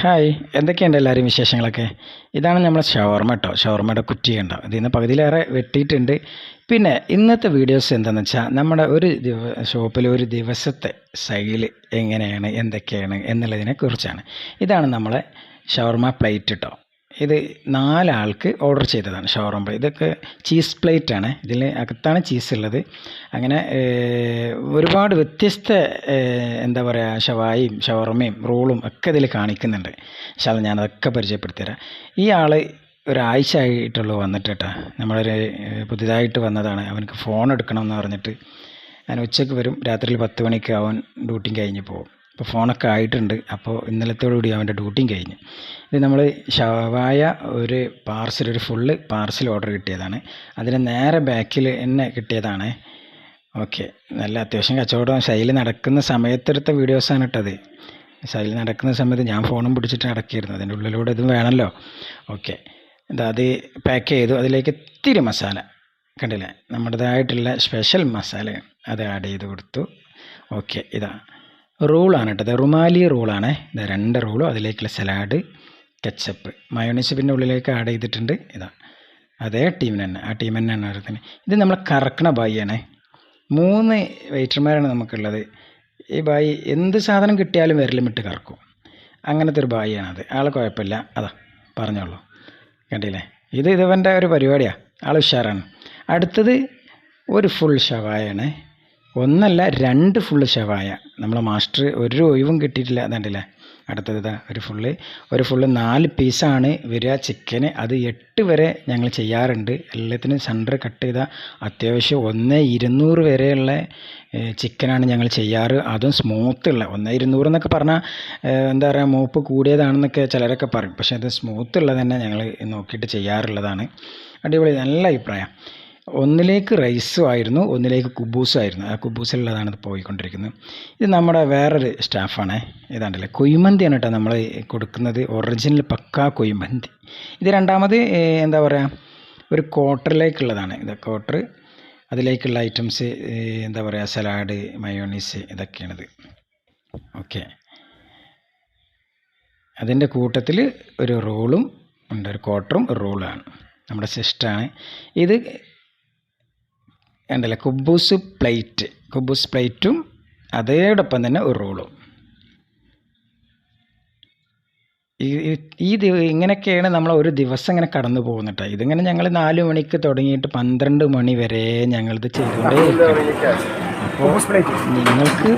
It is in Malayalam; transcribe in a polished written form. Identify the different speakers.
Speaker 1: ഹായ്, എന്തൊക്കെയുണ്ട് എല്ലാവരും വിശേഷങ്ങളൊക്കെ? ഇതാണ് നമ്മളെ ഷവർമ കേട്ടോ. ഷവർമയുടെ കുറ്റി കണ്ടോ? ഇതിൽ നിന്ന് പകുതിയിലേറെ വെട്ടിയിട്ടുണ്ട്. പിന്നെ ഇന്നത്തെ വീഡിയോസ് എന്താണെന്ന് വെച്ചാൽ നമ്മുടെ ഒരു ഷോപ്പിൽ ഒരു ദിവസത്തെ സ്റ്റൈൽ എങ്ങനെയാണ്, എന്തൊക്കെയാണ് എന്നുള്ളതിനെ കുറിച്ചാണ്. ഇതാണ് നമ്മളെ ഷവർമ പ്ലേറ്റ് കേട്ടോ. ഇത് 4 ആൾക്ക് ഓർഡർ ചെയ്തതാണ് ഷവർമ. ഇതൊക്കെ ചീസ് പ്ലേറ്റാണ്. ഇതിൽ അകത്താണ് ചീസ് ഉള്ളത്. അങ്ങനെ ഒരുപാട് വ്യത്യസ്ത എന്താ പറയുക, ഷവായും ഷവർമയും റോളും ഒക്കെ ഇതിൽ കാണിക്കുന്നുണ്ട്. പക്ഷേ ഞാനതൊക്കെ പരിചയപ്പെടുത്തി തരാം. ഈ ആൾ ഒരാഴ്ച ആയിട്ടുള്ളൂ വന്നിട്ട് കേട്ടോ. നമ്മളൊരു പുതിയതായിട്ട് വന്നതാണ്. അവനക്ക് ഫോൺ എടുക്കണമെന്ന് പറഞ്ഞിട്ട് ഞാൻ ഉച്ചയ്ക്ക് വരും, രാത്രി 10 മണിക്ക് അവൻ ഡ്യൂട്ടിയും കഴിഞ്ഞ് പോകും. ഇപ്പോൾ ഫോണൊക്കെ ആയിട്ടുണ്ട്. അപ്പോൾ ഇന്നലത്തോടുകൂടി അവൻ്റെ ഡ്യൂട്ടിയും കഴിഞ്ഞ്. ഇത് നമ്മൾ ഷവായ ഒരു പാർസൽ, ഒരു ഫുള്ള് പാർസൽ ഓർഡർ കിട്ടിയതാണ്. അതിന് നേരെ ബാക്കിൽ എന്നെ കിട്ടിയതാണ്. ഓക്കെ, നല്ല അത്യാവശ്യം കച്ചവടം ശൈൽ നടക്കുന്ന സമയത്തെടുത്ത വീഡിയോസാണ് ഇട്ടത്. ശൈൽ നടക്കുന്ന സമയത്ത് ഞാൻ ഫോണും പിടിച്ചിട്ട് നടക്കിയിരുന്നു. അതിൻ്റെ ഉള്ളിലൂടെ ഇതും വേണമല്ലോ. ഓക്കെ, അത് പാക്ക് ചെയ്തു. അതിലേക്ക് ഇത്തിരി മസാല കണ്ടില്ലേ, നമ്മുടേതായിട്ടുള്ള സ്പെഷ്യൽ മസാല അത് ആഡ് ചെയ്ത് കൊടുത്തു. ഓക്കെ, ഇതാ റോളാണ് കേട്ടത്, റുമാലി റോളാണ്. ഇത് 2 റോളും അതിലേക്കുള്ള സലാഡ്, കെച്ചപ്പ്, മയോണൈസ് പിന്നെ ഉള്ളിലേക്ക് ആഡ് ചെയ്തിട്ടുണ്ട്. ഇതാ അതേ ടീം തന്നെ, ആ ടീം തന്നെയാണ് അടുത്തത്. ഇത് നമ്മൾ കറക്കണ ബായിയാണ്. 3 വെയിറ്റർമാരാണ് നമുക്കുള്ളത്. ഈ ബായി എന്ത് സാധനം കിട്ടിയാലും വിരലുമിട്ട് കറക്കും. അങ്ങനത്തെ ഒരു ബായിയാണത്. ആൾ കുഴപ്പമില്ല. അതാ പറഞ്ഞോളൂ, കണ്ടില്ലേ. ഇവൻ്റെ ഒരു പരിപാടിയാണ്. ആൾ ഉഷാറാണ്. അടുത്തത് ഒരു ഫുൾ ഷവായാണ്. 1 അല്ല 2 ഫുള്ള് ഷവായ. നമ്മളെ മാസ്റ്റർ ഒരു ഒഴിവും കിട്ടിയിട്ടില്ല. അതുണ്ടല്ലേ. അടുത്തത് ഇതാ ഒരു ഫുള്ള് 4 പീസാണ് വരിക ചിക്കന്. അത് 8 വരെ ഞങ്ങൾ ചെയ്യാറുണ്ട്. എല്ലാത്തിനും സെൻറ്റർ കട്ട് ചെയ്ത അത്യാവശ്യം 1/200 വരെയുള്ള ചിക്കനാണ് ഞങ്ങൾ ചെയ്യാറ്. അതും സ്മൂത്തുള്ള 1/200 എന്നൊക്കെ പറഞ്ഞാൽ എന്താ പറയുക, മൂപ്പ് കൂടിയതാണെന്നൊക്കെ ചിലരൊക്കെ പറയും. പക്ഷേ അത് സ്മൂത്തുള്ളത് തന്നെ ഞങ്ങൾ നോക്കിയിട്ട് ചെയ്യാറുള്ളതാണ്. അടിപൊളി, നല്ല അഭിപ്രായം. 1ലേക്ക് റൈസും ആയിരുന്നു, 1ലേക്ക് കുബൂസും ആയിരുന്നു. ആ കുബൂസിലുള്ളതാണ് ഇത് പോയിക്കൊണ്ടിരിക്കുന്നത്. ഇത് നമ്മുടെ വേറൊരു സ്റ്റാഫാണ്. ഇതാണ്ടല്ലേ, കുഴിമന്തിയാണ് കേട്ടോ നമ്മൾ കൊടുക്കുന്നത്. ഒറിജിനൽ പക്കാ കുഴിമന്തി. ഇത് രണ്ടാമത് എന്താ പറയുക, ഒരു ക്വാർട്ടറിലേക്കുള്ളതാണ്. ഇത് ക്വാർട്ടർ, അതിലേക്കുള്ള ഐറ്റംസ് എന്താ പറയുക, സലാഡ്, മയോണീസ്, ഇതൊക്കെയാണിത്. ഓക്കെ, അതിൻ്റെ കൂട്ടത്തിൽ ഒരു റോളും ഉണ്ട്. ഒരു ക്വാർട്ടറും ഒരു റോളാണ്. നമ്മുടെ സിസ്റ്റാണ് ഇത്. ഉണ്ടല്ലേ, കുബൂസ് പ്ലേറ്റും അതോടൊപ്പം തന്നെ ഒരു റോളും. ഇങ്ങനെയൊക്കെയാണ് നമ്മൾ ഒരു ദിവസം ഇങ്ങനെ കടന്നു പോകുന്നത്. ഇതിങ്ങനെ ഞങ്ങൾ 4 മണിക്ക് തുടങ്ങിയിട്ട് 12 മണി വരെ ഞങ്ങളിത് ചെയ്തുകൊണ്ടേ. അപ്പോൾ നിങ്ങൾക്ക്